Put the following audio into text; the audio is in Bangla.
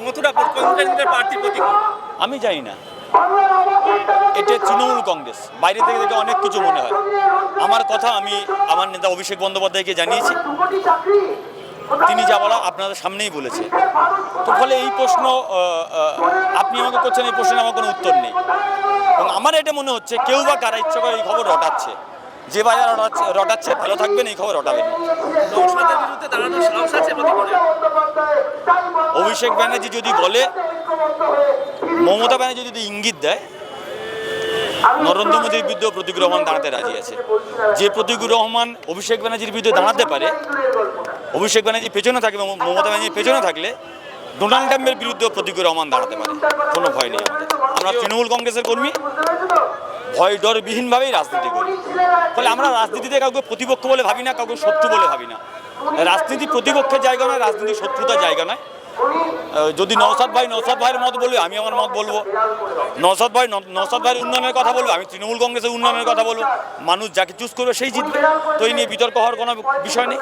মথুরাপুর কোন কেন্দ্রের প্রার্থী প্রতীক? আমি জানি না, এটা তৃণমূল কংগ্রেস, বাইরে থেকে দেখে অনেক কিছু মনে হয়। আমার কথা আমি আমার নেতা অভিষেক বন্দ্যোপাধ্যায়কে জানিয়েছি, তিনি যা বলা আপনাদের সামনেই বলেছে। তো ফলে এই প্রশ্ন আপনি আমাকে করছেন, এই প্রশ্নের আমার কোনো উত্তর নেই। এবং আমার এটা মনে হচ্ছে কেউ বা কারা ইচ্ছা করে এই খবর রটাচ্ছে, যে বাজার রটাচ্ছে ভালো থাকবেন, এই খবর রটাবেন না। নওশাদের বিরুদ্ধে দাঁড়ানোর সাহস আছে প্রতীকের? অভিষেক ব্যানার্জি যদি বলে, মমতা ব্যানার্জি যদি ইঙ্গিত দেয়, নরেন্দ্র মোদীর বিরুদ্ধে প্রতীক রহমান দাঁড়াতে রাজি আছে। যে প্রতীক রহমান অভিষেক ব্যানার্জির বিরুদ্ধে দাঁড়াতে পারে, অভিষেক ব্যানার্জি পেছনে থাকে এবং মমতা ব্যানার্জির পেছনে থাকলে ডোনাল্ড ট্রাম্পের বিরুদ্ধে প্রতীক রহমান দাঁড়াতে পারে। কোনো ভয় নেই আমাদের। আমরা তৃণমূল কংগ্রেসের কর্মী, ভয় ডরবিহীনভাবেই রাজনীতি করি। ফলে আমরা রাজনীতিতে কাউকে প্রতিপক্ষ বলে ভাবি না, কাউকে শত্রু বলে ভাবি না। রাজনীতি প্রতিপক্ষের জায়গা নয়, রাজনীতি শত্রুতার জায়গা নয়। যদি নওশাদ ভাইয়ের মত বলবে, আমি আমার মত বলবো। নওশাদ ভাইয়ের উন্নয়নের কথা বলবো, আমি তৃণমূল কংগ্রেসের উন্নয়নের কথা বলবো। মানুষ যাকে চুজ করবে সেই জিতবে, তো এই নিয়ে বিতর্ক হওয়ার কোনো বিষয় নেই।